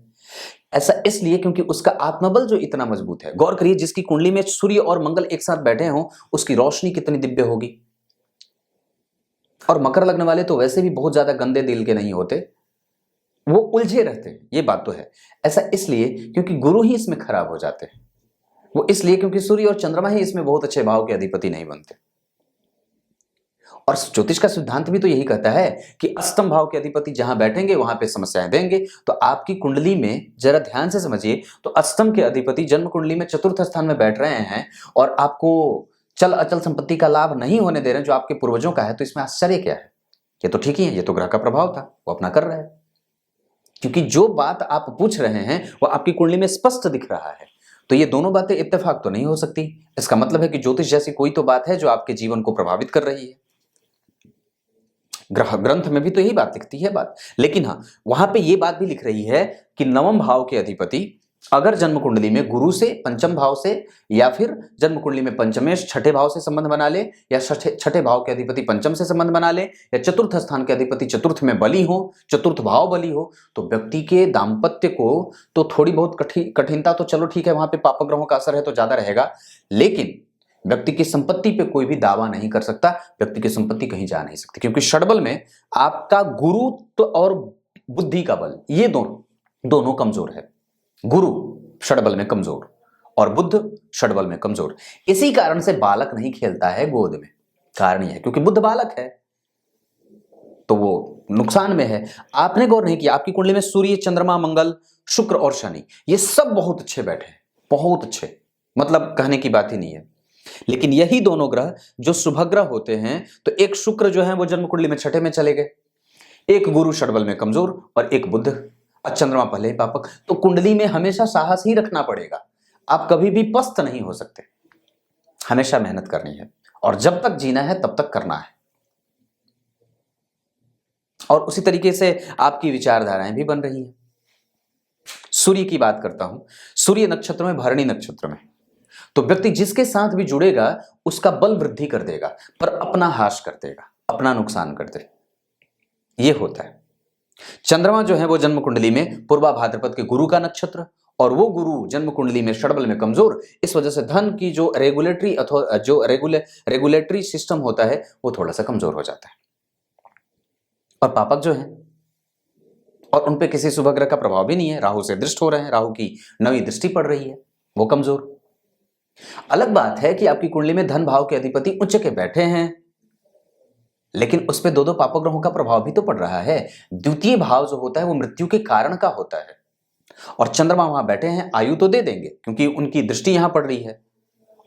ऐसा इसलिए क्योंकि उसका आत्मबल जो इतना मजबूत है। गौर करिए, जिसकी कुंडली में सूर्य और मंगल एक साथ बैठे हों उसकी रोशनी कितनी दिव्य होगी। और मकर लग्न वाले तो वैसे भी बहुत ज्यादा गंदे दिल के नहीं होते, वो उलझे रहते हैं, ये बात तो है। ऐसा इसलिए क्योंकि गुरु ही इसमें खराब हो जाते हैं। वो इसलिए क्योंकि सूर्य और चंद्रमा ही इसमें बहुत अच्छे भाव के अधिपति नहीं बनते। और ज्योतिष का सिद्धांत भी तो यही कहता है कि अष्टम भाव के अधिपति जहां बैठेंगे वहां पे समस्याएं देंगे। तो आपकी कुंडली में जरा ध्यान से समझिए, तो अष्टम के अधिपति जन्म कुंडली में चतुर्थ स्थान में बैठ रहे हैं और आपको चल अचल संपत्ति का लाभ नहीं होने दे रहे हैं जो आपके पूर्वजों का है, तो इसमें आश्चर्य क्या है? ये तो ठीक ही है, ये तो ग्रह का प्रभाव था, वो अपना कर रहा है। क्योंकि जो बात आप पूछ रहे हैं वो आपकी कुंडली में स्पष्ट दिख रहा है। तो ये दोनों बातें इत्तेफाक तो नहीं हो सकती। इसका मतलब है कि ज्योतिष जैसी कोई तो बात है जो आपके जीवन को प्रभावित कर रही है। ग्रह ग्रंथ में भी तो यही बात लिखती है बात। लेकिन हाँ, वहां पे ये बात भी लिख रही है कि नवम भाव के अधिपति अगर जन्म कुंडली में गुरु से, पंचम भाव से, या फिर जन्म कुंडली में पंचमेश छठे भाव से संबंध बना ले, या छठे भाव के अधिपति पंचम से संबंध बना ले, या चतुर्थ स्थान के अधिपति चतुर्थ में बली हो, चतुर्थ भाव बली हो, तो व्यक्ति के दाम्पत्य को तो थोड़ी बहुत कठिनता तो चलो ठीक है, वहां पे पाप ग्रहों का असर है तो ज्यादा रहेगा, लेकिन व्यक्ति की संपत्ति पे कोई भी दावा नहीं कर सकता, व्यक्ति की संपत्ति कहीं जा नहीं सकती। क्योंकि षडबल में आपका गुरु और बुद्धि का बल, ये दोनों कमजोर है। गुरु षडबल में कमजोर और बुद्ध षडबल में कमजोर। इसी कारण से बालक नहीं खेलता है गोद में। कारण यह है क्योंकि बुद्ध बालक है, तो वो नुकसान में है। आपने गौर नहीं किया, आपकी कुंडली में सूर्य, चंद्रमा, मंगल, शुक्र और शनि, ये सब बहुत अच्छे बैठे हैं, बहुत अच्छे, मतलब कहने की बात ही नहीं है। लेकिन यही दोनों ग्रह जो शुभग्रह होते हैं, तो एक शुक्र जो है वो जन्म कुंडली में छठे में चले गए, एक गुरु षडबल में कमजोर और एक बुध, चंद्रमा पहले ही पापक। तो कुंडली में हमेशा साहस ही रखना पड़ेगा, आप कभी भी पस्त नहीं हो सकते, हमेशा मेहनत करनी है और जब तक जीना है तब तक करना है। और उसी तरीके से आपकी विचारधाराएं भी बन रही हैं। सूर्य की बात करता हूं, सूर्य नक्षत्र में, भरणी नक्षत्र में, तो व्यक्ति जिसके साथ भी जुड़ेगा उसका बल वृद्धि कर देगा, पर अपना हाश कर देगा, अपना नुकसान कर दे, ये होता है। चंद्रमा जो है वो जन्म कुंडली में पूर्वा भाद्रपद के गुरु का नक्षत्र, और वो गुरु जन्म कुंडली में षडबल में कमजोर, इस वजह से धन की जो रेगुलेटरी अथवा जो रेगुलेटरी सिस्टम होता है वो थोड़ा सा कमजोर हो जाता है। और पापक जो है, और उनपे किसी शुभ ग्रह का प्रभाव भी नहीं है, राहु से दृष्ट हो रहे हैं, राहु की 9वीं दृष्टि पड़ रही है, वो कमजोर। अलग बात है कि आपकी कुंडली में धन भाव के अधिपति उच्च के बैठे हैं, लेकिन उस पे दो पाप ग्रहों का प्रभाव भी तो पड़ रहा है। द्वितीय भाव जो होता है वो मृत्यु के कारण का होता है, और चंद्रमा वहां बैठे हैं, आयु तो दे देंगे क्योंकि उनकी दृष्टि यहां पड़ रही है,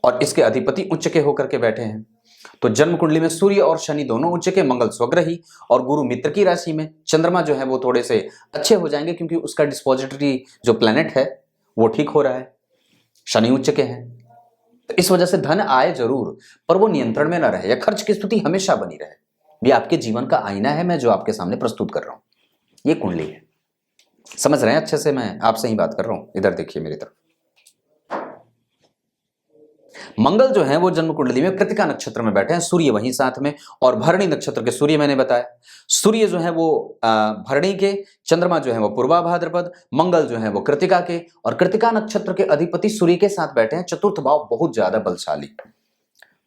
और इसके अधिपति उच्च के होकर के बैठे हैं। तो जन्म कुंडली में सूर्य और शनि दोनों उच्च के, मंगल स्वग्रही और गुरु मित्र की राशि में। चंद्रमा जो है वो थोड़े से अच्छे हो जाएंगे क्योंकि उसका डिस्पोजिटरी जो प्लेनेट है वो ठीक हो रहा है, शनि उच्च के हैं, तो इस वजह से धन आए जरूर, पर वो नियंत्रण में न रहे, या खर्च की स्थिति हमेशा बनी रहे। ये आपके जीवन का आईना है, मैं जो आपके सामने प्रस्तुत कर रहा हूं, ये कुंडली है। समझ रहे हैं अच्छे से, मैं आपसे ही बात कर रहा हूं, इधर देखिए मेरी तरफ। मंगल जो है वो जन्म कुंडली में कृतिका नक्षत्र में बैठे हैं, सूर्य वहीं साथ में, और भरणी नक्षत्र के सूर्य मैंने बताया। सूर्य जो है वो भरणी के, चंद्रमा जो है वो पूर्वा भाद्रपद, मंगल जो है वो कृतिका के, और कृतिका नक्षत्र के अधिपति सूर्य के साथ बैठे हैं, चतुर्थ भाव बहुत ज्यादा बलशाली।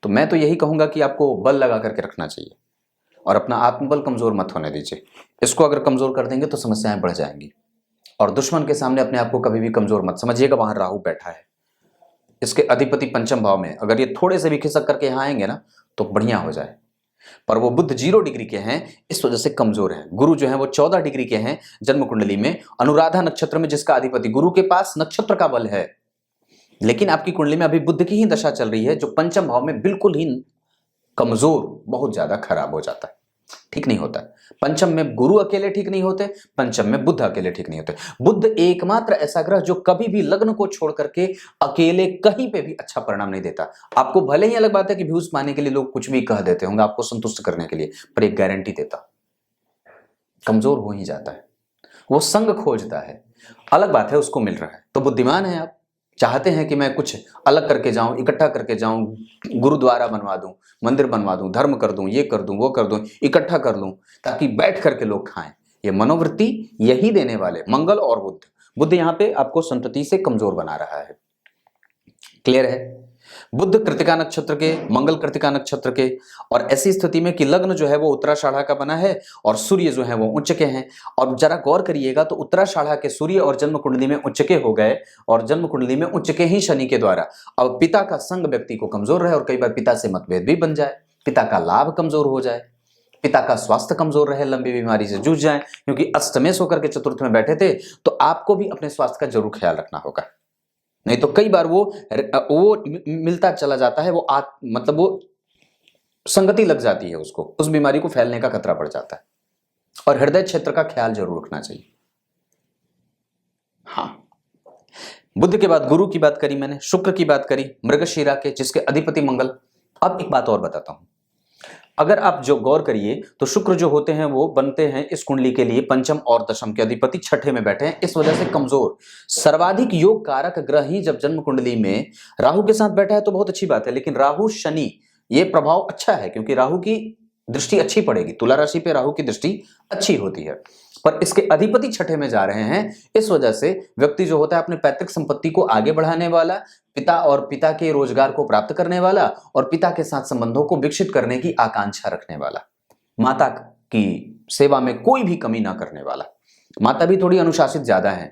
तो मैं तो यही कहूंगा कि आपको बल लगा करके रखना चाहिए और अपना आत्मबल कमजोर मत होने दीजिए। इसको अगर कमजोर कर देंगे तो समस्याएं बढ़ जाएंगी, और दुश्मन के सामने अपने आप को कभी भी कमजोर मत समझिएगा। वहां राहु बैठा है, इसके अधिपति पंचम भाव में, अगर ये थोड़े से भी खिसक करके यहाँ आएंगे ना तो बढ़िया हो जाए, पर वो बुध 0 डिग्री के हैं, इस वजह से कमजोर है। गुरु जो है वो 14 डिग्री के हैं जन्म कुंडली में, अनुराधा नक्षत्र में, जिसका अधिपति गुरु के पास नक्षत्र का बल है, लेकिन आपकी कुंडली में अभी बुध की ही दशा चल रही है, जो पंचम भाव में बिल्कुल ही कमजोर, बहुत ज्यादा खराब हो जाता है, ठीक नहीं होता। पंचम में गुरु अकेले ठीक नहीं होते, पंचम में बुध अकेले ठीक नहीं होते। बुध एकमात्र ऐसा ग्रह जो कभी भी लग्न को छोड़ करके अकेले कहीं पे भी अच्छा परिणाम नहीं देता। आपको भले ही, अलग बात है कि व्यूज पाने के लिए लोग कुछ भी कह देते होंगे आपको संतुष्ट करने के लिए, पर एक गारंटी देता, कमजोर हो ही जाता है, वो संग खोजता है। अलग बात है उसको मिल रहा है, तो बुद्धिमान है आप, चाहते हैं कि मैं कुछ अलग करके जाऊं, इकट्ठा करके जाऊं, गुरुद्वारा बनवा दूं, मंदिर बनवा दूं, धर्म कर दूं, ये कर दूं, वो कर दूं, इकट्ठा कर लूं ताकि बैठ करके लोग खाएं। ये मनोवृत्ति यही देने वाले मंगल और बुध। बुध यहां पे आपको संतति से कमजोर बना रहा है, क्लियर है। बुध कृतिका नक्षत्र के, मंगल कृतिका नक्षत्र के, और ऐसी स्थिति में कि लग्न जो है वो उत्तराषाढ़ा का बना है और सूर्य जो है वो उच्च के हैं। और जरा गौर करिएगा तो उत्तराषाढ़ा के सूर्य और जन्म कुंडली में उच्च के हो गए, और जन्म कुंडली में उच्च के ही शनि के द्वारा अब पिता का संग व्यक्ति को कमजोर रहे और कई बार पिता से मतभेद भी बन जाए, पिता का लाभ कमजोर हो जाए, पिता का स्वास्थ्य कमजोर रहे, लंबी बीमारी से जूझ जाए, क्योंकि अष्टमेश होकर के चतुर्थ में बैठे थे। तो आपको भी अपने स्वास्थ्य का जरूर ख्याल रखना होगा, नहीं तो कई बार वो मिलता चला जाता है, वो मतलब वो संगति लग जाती है उसको, उस बीमारी को फैलने का खतरा बढ़ जाता है। और हृदय क्षेत्र का ख्याल जरूर रखना चाहिए। हाँ, बुध के बाद गुरु की बात करी मैंने, शुक्र की बात करी, मृगशीरा के जिसके अधिपति मंगल। अब एक बात और बताता हूं, अगर आप जो गौर करिए तो शुक्र जो होते हैं वो बनते हैं इस कुंडली के लिए पंचम और दशम के अधिपति, छठे में बैठे हैं, इस वजह से कमजोर। सर्वाधिक योग कारक ग्रह ही जब जन्म कुंडली में राहु के साथ बैठा है तो बहुत अच्छी बात है, लेकिन राहु शनि ये प्रभाव अच्छा है क्योंकि राहु की दृष्टि अच्छी पड़ेगी, तुला राशि पे राहु की दृष्टि अच्छी होती है, पर इसके अधिपति छठे में जा रहे हैं, इस वजह से व्यक्ति जो होता है अपने पैतृक संपत्ति को आगे बढ़ाने वाला, पिता और पिता के रोजगार को प्राप्त करने वाला और पिता के साथ संबंधों को विकसित करने की आकांक्षा रखने वाला, माता की सेवा में कोई भी कमी ना करने वाला। माता भी थोड़ी अनुशासित ज्यादा है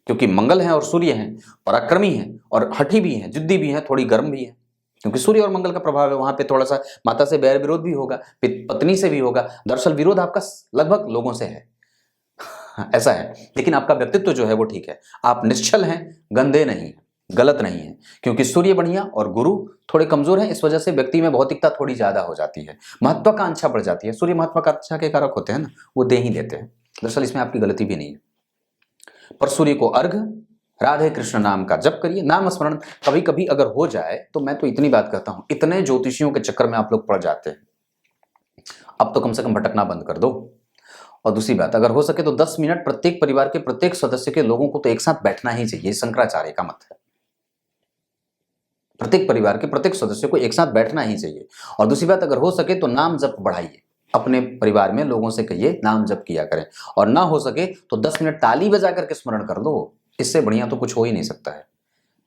क्योंकि मंगल है और सूर्य है, पराक्रमी है और हठी भी है, जिद्दी भी है, थोड़ी गर्म भी है, क्योंकि सूर्य और मंगल का प्रभाव है। वहां पे थोड़ा सा माता से बैर विरोध भी होगा, पत्नी से भी होगा, दरअसल विरोध आपका लगभग लोगों से है, ऐसा है। लेकिन आपका व्यक्तित्व जो है वो ठीक है, आप निश्चल हैं, गंदे नहीं हैं, गलत नहीं है, क्योंकि सूर्य बढ़िया और गुरु थोड़े कमजोर हैं, इस वजह से व्यक्ति में भौतिकता थोड़ी ज्यादा हो जाती है, महत्वाकांक्षा बढ़ जाती है। सूर्य महत्वाकांक्षा के कारक होते हैं ना, वो दे ही देते हैं, दरअसल इसमें आपकी गलती भी नहीं है। पर सूर्य को अर्घ, राधे कृष्ण नाम का जप करिए, नाम स्मरण कभी कभी अगर हो जाए तो मैं तो इतनी बात कहता हूं, इतने ज्योतिषियों के चक्कर में आप लोग पड़ जाते हैं, अब तो कम से कम भटकना बंद कर दो। और दूसरी बात, अगर हो सके तो 10 मिनट प्रत्येक परिवार के प्रत्येक सदस्य के लोगों को तो एक साथ बैठना ही चाहिए, शंकराचार्य का मत है, प्रत्येक परिवार के प्रत्येक सदस्य को एक साथ बैठना ही चाहिए। और दूसरी बात, अगर हो सके तो नाम जप बढ़ाइए, अपने परिवार में लोगों से कहिए नाम जप किया करें, और ना हो सके तो 10 मिनट ताली बजा करके स्मरण कर दो, इससे बढ़िया तो कुछ हो ही नहीं सकता है।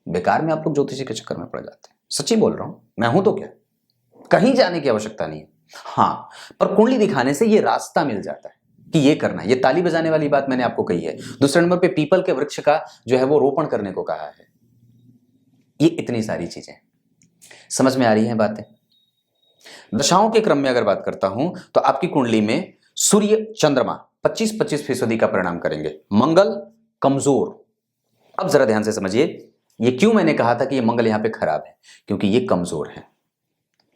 बेकार में आप लोग ज्योतिषी के चक्कर में पड़ जाते हैं, सच्ची बोल रहा हूं, मैं हूं तो क्या, कहीं जाने की आवश्यकता नहीं है। हाँ, पर कुंडली दिखाने से ये रास्ता मिल जाता है कि ये करना, ये ताली बजाने वाली बात मैंने आपको कही है। दूसरे नंबर पे पीपल के वृक्ष का जो है वो रोपण करने को कहा है। ये इतनी सारी चीजें समझ में आ रही हैं बातें। दशाओं के क्रम में अगर बात करता हूं तो आपकी कुंडली में सूर्य चंद्रमा 25-25% का परिणाम करेंगे, मंगल कमजोर। अब जरा ध्यान से समझिए, ये क्यों मैंने कहा था कि ये मंगल यहां पे खराब है, क्योंकि ये कमजोर है।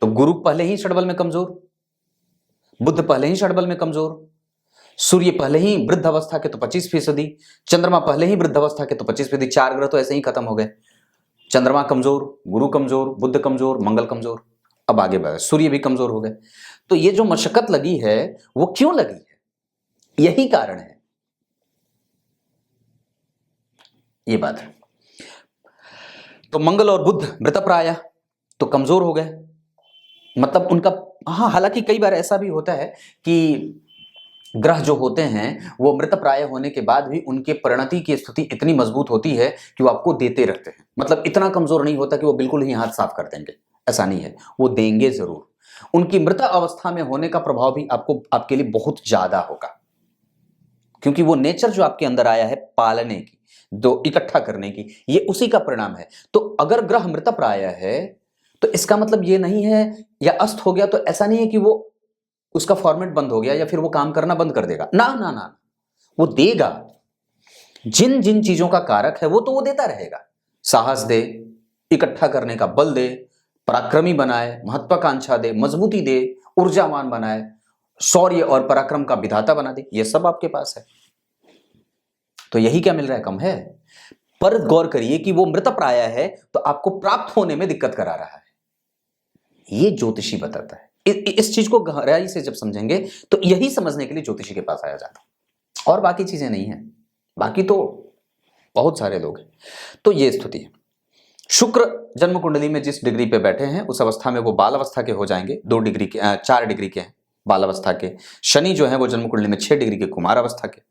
तो गुरु पहले ही षडबल में कमजोर, बुध पहले ही षडबल में कमजोर, सूर्य पहले ही वृद्ध अवस्था के तो 25%, चंद्रमा पहले ही वृद्ध अवस्था के तो 25%, 4 ग्रह तो ऐसे ही खत्म हो गए। चंद्रमा कमजोर, गुरु कमजोर, बुध कमजोर, मंगल कमजोर, अब आगे बढ़े सूर्य भी कमजोर हो गए। तो ये जो मशक्कत लगी है वो क्यों लगी है, यही कारण है, ये बात है। तो मंगल और बुध मृतप्राय तो कमजोर हो गए, मतलब उनका, हाँ हालांकि कई बार ऐसा भी होता है कि ग्रह जो होते हैं वो मृतप्राय होने के बाद भी उनके परिणति की स्थिति इतनी मजबूत होती है कि वो आपको देते रहते हैं, मतलब इतना कमजोर नहीं होता कि वो बिल्कुल ही हाथ साफ कर देंगे, ऐसा नहीं है, वो देंगे जरूर। उनकी मृत अवस्था में होने का प्रभाव भी आपको, आपके लिए बहुत ज्यादा होगा, क्योंकि वो नेचर जो आपके अंदर आया है पालने की, दो इकट्ठा करने की, ये उसी का परिणाम है। तो अगर ग्रह मृतप्राय है तो इसका मतलब ये नहीं है, या अस्त हो गया तो ऐसा नहीं है कि वो उसका फॉर्मेट बंद हो गया या फिर वो काम करना बंद कर देगा, ना ना ना, वो देगा। जिन जिन चीजों का कारक है वो तो वो देता रहेगा, साहस दे, इकट्ठा करने का बल दे, पराक्रमी बनाए, महत्वाकांक्षा दे, मजबूती दे, ऊर्जावान बनाए, शौर्य और पराक्रम का विधाता बना दे, ये सब आपके पास है। तो यही क्या मिल रहा है, कम है। पर गौर करिए कि वो मृतप्राय है तो आपको प्राप्त होने में दिक्कत करा रहा है, ये ज्योतिषी बताता है। इस चीज को गहराई से जब समझेंगे तो यही समझने के लिए ज्योतिषी के पास आया जाता, और बाकी चीजें नहीं है, बाकी तो बहुत सारे लोग हैं। तो ये स्थिति है। शुक्र जन्म कुंडली में जिस डिग्री पे बैठे हैं उस अवस्था में वो बाल अवस्था के हो जाएंगे, 2 डिग्री के 4 डिग्री के हैं बाल अवस्था के। शनि जो है वो जन्म कुंडली में 6 डिग्री के कुमार अवस्था के।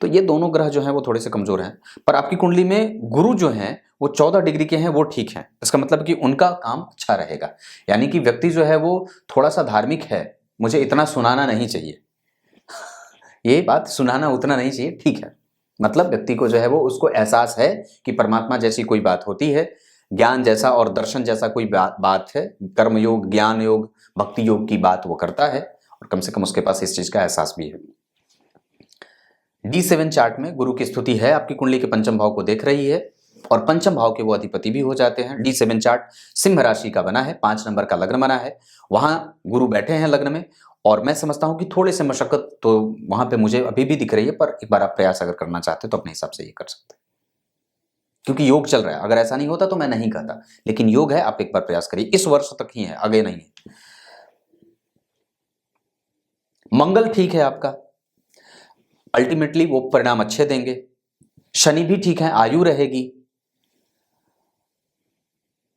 तो ये दोनों ग्रह जो हैं वो थोड़े से कमजोर हैं। पर आपकी कुंडली में गुरु जो हैं वो 14 डिग्री के हैं वो ठीक हैं, इसका मतलब कि उनका काम अच्छा रहेगा। यानी कि व्यक्ति जो है वो थोड़ा सा धार्मिक है, मुझे इतना सुनाना नहीं चाहिए, ये बात सुनाना उतना नहीं चाहिए, ठीक है। मतलब व्यक्ति को जो है वो उसको एहसास है कि परमात्मा जैसी कोई बात होती है, ज्ञान जैसा और दर्शन जैसा कोई बात है, कर्म योग, ज्ञान योग, भक्ति योग की बात वो करता है, और कम से कम उसके पास इस चीज का एहसास भी है। D7 चार्ट में गुरु की स्थिति है, आपकी कुंडली के पंचम भाव को देख रही है और पंचम भाव के वो अधिपति भी हो जाते हैं। D7 चार्ट सिंह राशि का बना है, 5 नंबर का लग्न बना है, वहां गुरु बैठे हैं लग्न में, और मैं समझता हूं कि थोड़े से मशक्कत तो वहां पे मुझे अभी भी दिख रही है, पर एक बार आप प्रयास अगर करना चाहते तो अपने हिसाब से ये कर सकते हैं, क्योंकि योग चल रहा है। अगर ऐसा नहीं होता तो मैं नहीं कहता, लेकिन योग है, आप एक बार प्रयास करिए, इस वर्ष तक ही है, आगे नहीं है। मंगल ठीक है आपका, अल्टीमेटली वो परिणाम अच्छे देंगे। शनि भी ठीक है, आयु रहेगी।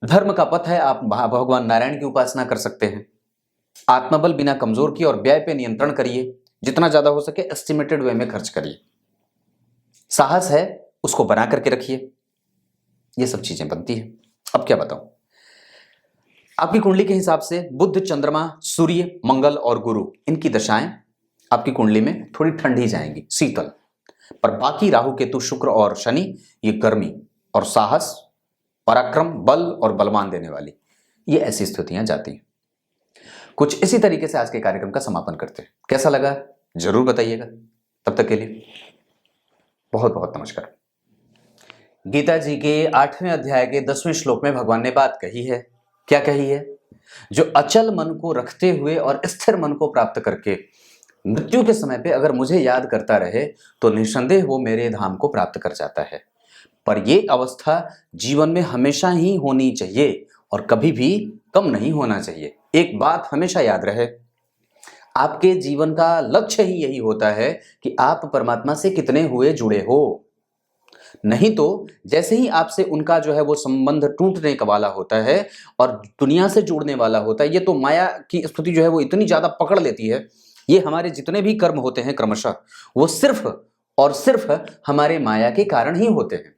धर्म का पथ है, आप भगवान नारायण की उपासना कर सकते हैं। आत्मबल बिना कमजोर किए और व्यय पे नियंत्रण करिए, जितना ज्यादा हो सके एस्टिमेटेड वे में खर्च करिए। साहस है उसको बना करके रखिए, ये सब चीजें बनती है। अब क्या बताऊं, आपकी कुंडली के हिसाब से बुध, चंद्रमा, सूर्य, मंगल और गुरु, इनकी दशाएं आपकी कुंडली में थोड़ी ठंडी जाएंगी, शीतल, पर बाकी राहु, केतु, शुक्र और शनि ये गर्मी और साहस, पराक्रम, बल और बलवान देने वाली, ये ऐसी स्थितियां जाती हैं। कुछ इसी तरीके से आज के कार्यक्रम का समापन करते हैं। कैसा लगा जरूर बताइएगा। तब तक के लिए बहुत बहुत नमस्कार। गीता जी के 8वें अध्याय के 10वें श्लोक में भगवान ने बात कही है। क्या कही है? जो अचल मन को रखते हुए और स्थिर मन को प्राप्त करके मृत्यु के समय पे अगर मुझे याद करता रहे तो निसंदेह वो मेरे धाम को प्राप्त कर जाता है। पर ये अवस्था जीवन में हमेशा ही होनी चाहिए और कभी भी कम नहीं होना चाहिए। एक बात हमेशा याद रहे, आपके जीवन का लक्ष्य ही यही होता है कि आप परमात्मा से कितने हुए जुड़े हो। नहीं तो जैसे ही आपसे उनका जो है वो संबंध टूटने का वाला होता है और दुनिया से जुड़ने वाला होता है, ये तो माया की स्थिति जो है वो इतनी ज्यादा पकड़ लेती है। ये हमारे जितने भी कर्म होते हैं क्रमशः वो सिर्फ और सिर्फ हमारे माया के कारण ही होते हैं।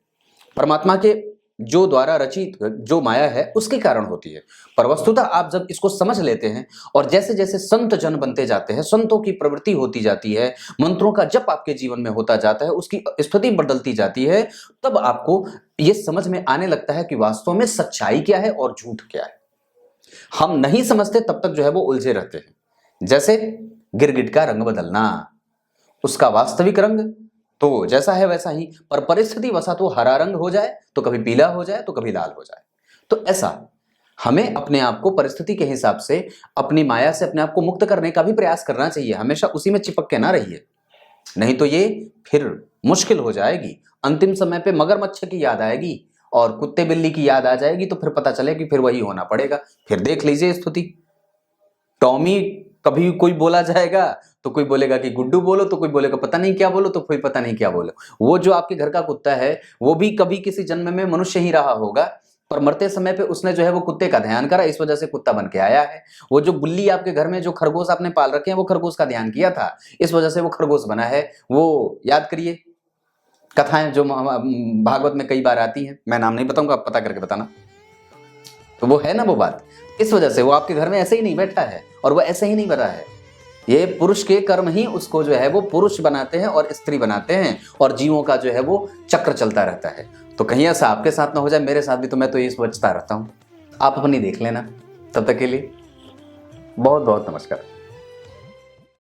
परमात्मा के जो द्वारा रचित जो माया है उसके कारण होती है। पर वस्तुतः आप जब इसको समझ लेते हैं और जैसे जैसे संत जन बनते जाते हैं, संतों की प्रवृत्ति होती जाती है, मंत्रों का जप आपके जीवन में होता जाता है, उसकी स्थिति बदलती जाती है, तब आपको ये समझ में आने लगता है कि वास्तव में सच्चाई क्या है और झूठ क्या है। हम नहीं समझते तब तक जो है वो उलझे रहते हैं। जैसे गिरगिट का रंग बदलना, उसका वास्तविक रंग तो जैसा है वैसा ही, पर परिस्थिति वसा तो हरा रंग हो जाए तो कभी पीला हो जाए तो कभी लाल हो जाए। तो ऐसा हमें अपने आप को परिस्थिति के हिसाब से अपनी माया से अपने आप को मुक्त करने का भी प्रयास करना चाहिए। हमेशा उसी में चिपक के ना रहिए, नहीं तो ये फिर मुश्किल हो जाएगी। अंतिम समय पे मगरमच्छ की याद आएगी और कुत्ते बिल्ली की याद आ जाएगी तो फिर पता चले कि फिर वही होना पड़ेगा। फिर देख लीजिए स्थिति, टॉमी कभी कोई बोला जाएगा तो कोई बोलेगा कि गुड्डू बोलो, तो कोई बोलेगा पता नहीं क्या बोलो, तो कोई पता नहीं क्या बोलो। वो जो आपके घर का कुत्ता है वो भी कभी किसी जन्म में मनुष्य ही रहा होगा, पर मरते समय पे उसने जो है वो कुत्ते का ध्यान करा, इस वजह से कुत्ता बन के आया है। वो जो बिल्ली आपके घर में जो खरगोश आपने पाल रखे हैं वो खरगोश का ध्यान किया था, इस वजह से वो खरगोश बना है। वो याद करिए कथाएं जो भागवत में कई बार आती हैं, मैं नाम नहीं बताऊंगा, आप पता करके बताना। तो वो है ना वो बात, इस वजह से वो आपके घर में ऐसे ही नहीं बैठा है और वो ऐसे ही नहीं बना है। ये पुरुष के कर्म ही उसको जो है वो पुरुष बनाते हैं और स्त्री बनाते हैं, और जीवों का जो है वो चक्र चलता रहता है। तो कहीं ऐसा आपके साथ ना हो जाए, मेरे साथ भी, तो मैं तो ये सोचता रहता हूँ। आप अपनी देख लेना। तब तक के लिए बहुत बहुत नमस्कार।